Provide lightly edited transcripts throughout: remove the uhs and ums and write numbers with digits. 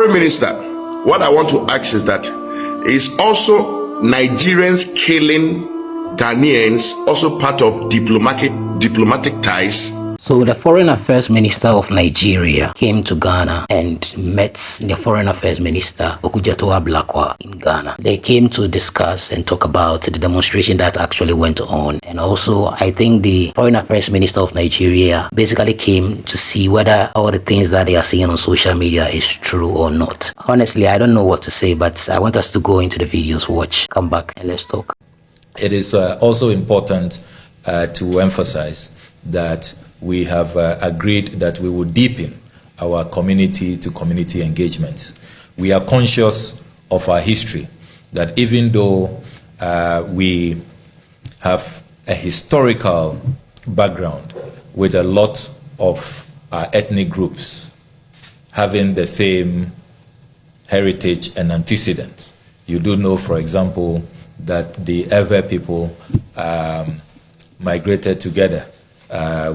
Foreign Minister, what I want to ask is that is also Nigerians killing Ghanaians also part of diplomatic ties? So the Foreign Affairs Minister of Nigeria came to Ghana and met the Foreign Affairs Minister 𝙏𝙤𝙖𝙑 𝙔𝙤𝙀 in Ghana. They came to discuss and talk about the demonstration that actually went on. And also, I think the Foreign Affairs Minister of Nigeria basically came to see whether all the things that they are seeing on social media is true or not. Honestly, I don't know what to say, but I want us to go into the videos, watch, come back, and let's talk. It is also important to emphasize that we have agreed that we will deepen our community-to-community engagements. We are conscious of our history, that even though we have a historical background with a lot of our ethnic groups having the same heritage and antecedents. You do know, for example, that the Ewe people migrated together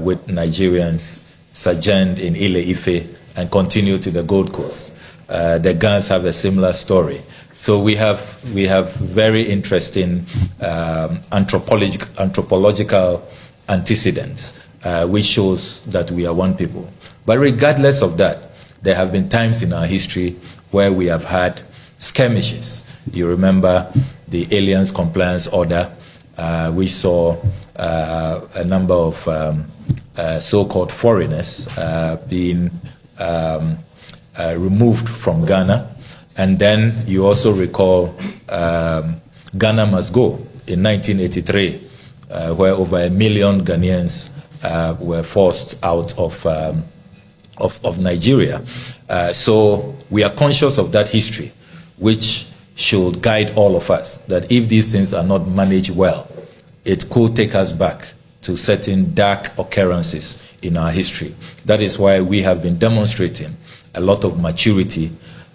with Nigerians, sojourned in Ile-Ife and continue to the Gold Coast. The Gans have a similar story. So we have very interesting anthropological antecedents, which shows that we are one people. But regardless of that, there have been times in our history where we have had skirmishes. You remember the Aliens Compliance Order. We saw a number of so-called foreigners being removed from Ghana. And then you also recall Ghana Must Go in 1983, where over 1 million Ghanaians were forced out of Nigeria. So we are conscious of that history, which should guide all of us, that if these things are not managed well, it could take us back to certain dark occurrences in our history. That is why we have been demonstrating a lot of maturity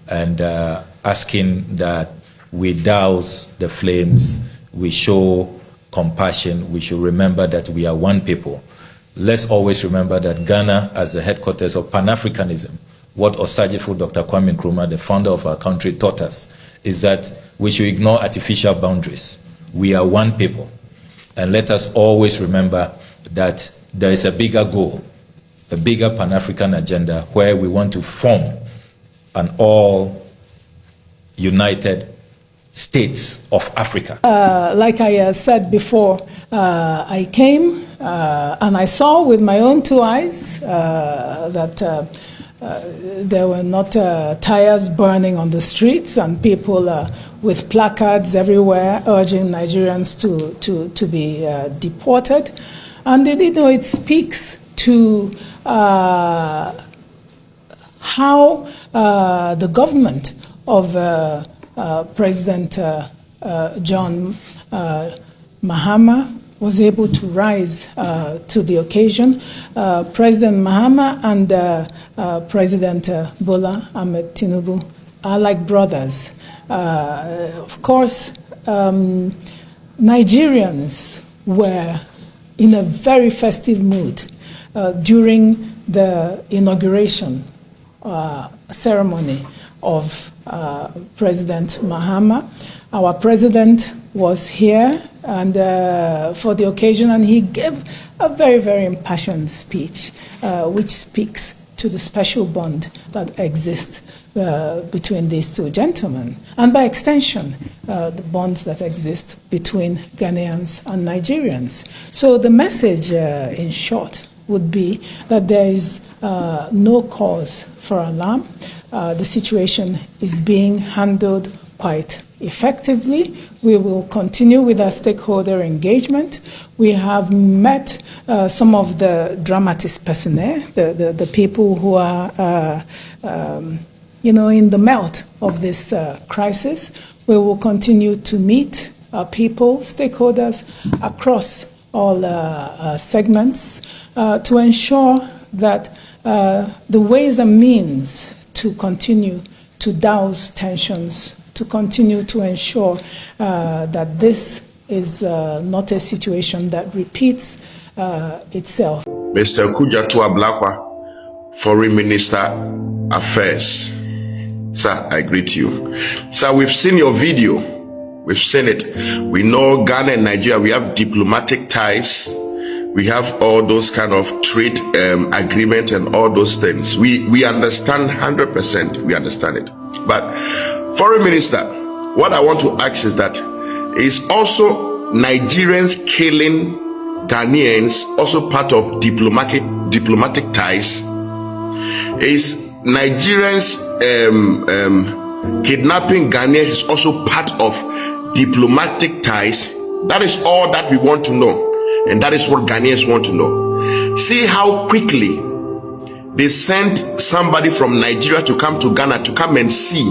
and asking that we douse the flames, we show compassion, we should remember that we are one people. Let's always remember that Ghana, as the headquarters of Pan-Africanism, what Osajifo Dr. Kwame Nkrumah, the founder of our country, taught us is that we should ignore artificial boundaries. We are one people. And let us always remember that there is a bigger goal, a bigger Pan-African agenda where we want to form an all-united states of Africa. Like I said before, I came and I saw with my own 2 eyes that there were not tires burning on the streets and people with placards everywhere urging Nigerians to be deported. And you know, it speaks to how the government of President John Mahama was able to rise to the occasion. President Mahama and President Bola Ahmed Tinubu are like brothers. Of course, Nigerians were in a very festive mood during the inauguration ceremony of President Mahama. Our president was here and for the occasion, and he gave a very, very impassioned speech, which speaks to the special bond that exists between these two gentlemen, and by extension, the bonds that exist between Ghanaians and Nigerians. So the message, in short, would be that there is no cause for alarm. The situation is being handled quite effectively. We will continue with our stakeholder engagement. We have met some of the dramatis personae, the people who are you know, in the melt of this crisis. We will continue to meet people, stakeholders across all segments to ensure that the ways and means to continue to douse tensions, to continue to ensure that this is not a situation that repeats itself. Mr. 𝙏𝙤𝙖𝙑 𝙔𝙤𝙀, Foreign Minister Affairs. Sir, I greet you. Sir, we've seen your video. We've seen it. We know Ghana and Nigeria, we have diplomatic ties. We have all those kind of trade agreement and all those things. We understand 100%. We understand it. But Foreign Minister, what I want to ask is that is also Nigerians killing Ghanaians also part of diplomatic ties? Is Nigerians kidnapping Ghanaians is also part of diplomatic ties? That is all that we want to know. And that is what Ghanaians want to know. See how quickly they sent somebody from Nigeria to come to Ghana to come and see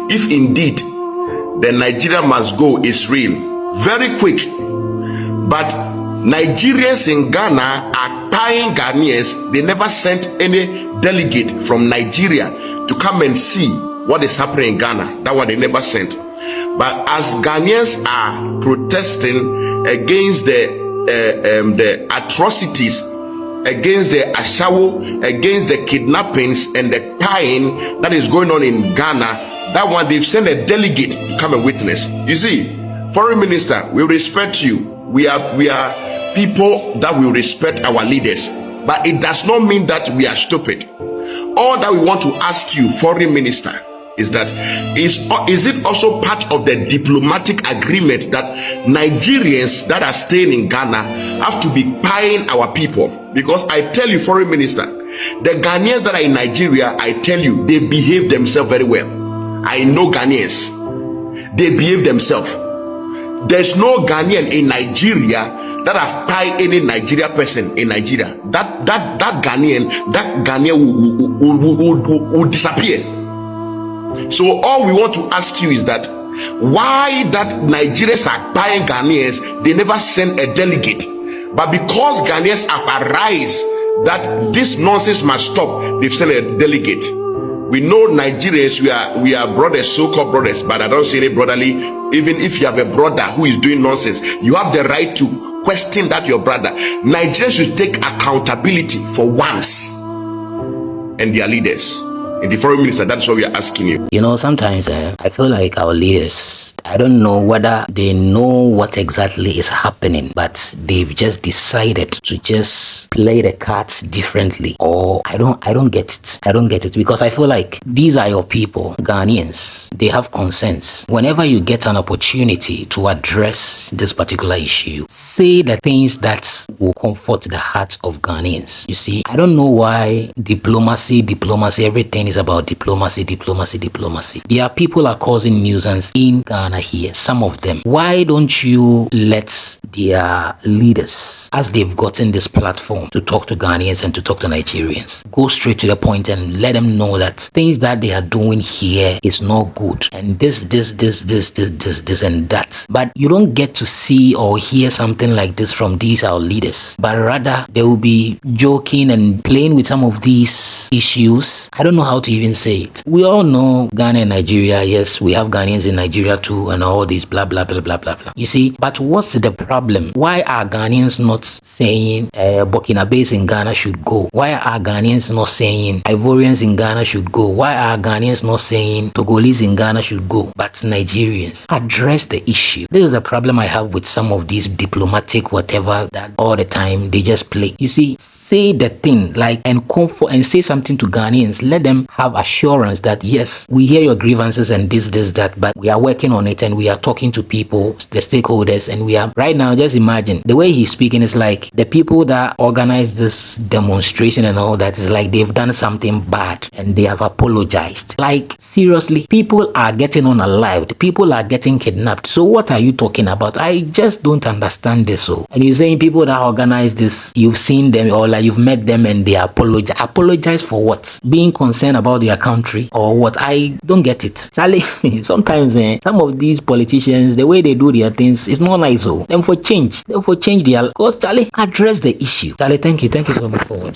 if indeed the Nigeria must go is real. Very quick. But Nigerians in Ghana are tying Ghanaians. They never sent any delegate from Nigeria to come and see what is happening in Ghana. That one they never sent. But as Ghanaians are protesting against the atrocities, against the ashawo, against the kidnappings and the tying that is going on in Ghana, that one they've sent a delegate to come and witness. You see, Foreign Minister, we respect you. We are people that will respect our leaders, but it does not mean that we are stupid. All that we want to ask you, Foreign Minister, is that is it also part of the diplomatic agreement that Nigerians that are staying in Ghana have to be paying our people? Because I tell you, Foreign Minister, the Ghanaians that are in Nigeria, I tell you, they behave themselves very well. I know Ghanaians, they behave themselves. There's no Ghanaian in Nigeria that have tied any Nigeria person in Nigeria. That Ghanaian will disappear. So all we want to ask you is that why that Nigerians are buying Ghanaians, they never send a delegate. But because Ghanaians have arised that this nonsense must stop, they've sent a delegate. We know Nigerians, we are brothers, so-called brothers, but I don't see any brotherly. Even if you have a brother who is doing nonsense, you have the right to question that your brother. Nigerians should take accountability for once and their leaders. In the Foreign Minister, that's what we are asking you. You know, sometimes I feel like our leaders, I don't know whether they know what exactly is happening, but they've just decided to just play the cards differently. Or I don't get it. I don't get it, because I feel like these are your people, Ghanaians. They have concerns. Whenever you get an opportunity to address this particular issue, say the things that will comfort the hearts of Ghanaians. You see, I don't know why diplomacy, everything is about diplomacy. There are people are causing nuisance in Ghana here, some of them. Why don't you let their leaders, as they've gotten this platform to talk to Ghanaians and to talk to Nigerians, go straight to the point and let them know that things that they are doing here is not good, and this and that. But you don't get to see or hear something like this from these our leaders, but rather they will be joking and playing with some of these issues. I don't know how to even say it. We all know Ghana and Nigeria. Yes, we have Ghanaians in Nigeria too, and all this blah blah blah blah blah blah. You see, but what's the problem? Why are Ghanaians not saying Burkinabes in Ghana should go? Why are Ghanaians not saying Ivorians in Ghana should go? Why are Ghanaians not saying Togolese in Ghana should go? But Nigerians address the issue. This is a problem I have with some of these diplomatic whatever that all the time they just play. You see, say the thing like and comfort and say something to Ghanaians. Let them have assurance that yes, we hear your grievances and this that, but we are working on it and we are talking to people, the stakeholders, and we are right now. Just imagine the way he's speaking is like the people that organized this demonstration and all that is like they've done something bad and they have apologized. Like seriously, people are getting unalived, people are getting kidnapped. So what are you talking about? I just don't understand this. So and you're saying people that organized this, you've seen them or like you've met them and they apologize for what? Being concerned about their country or what? I don't get it, Charlie. Sometimes some of these politicians, the way they do their things is not nice. So them for change their course. Charlie, address the issue. Charlie, thank you so much for watching.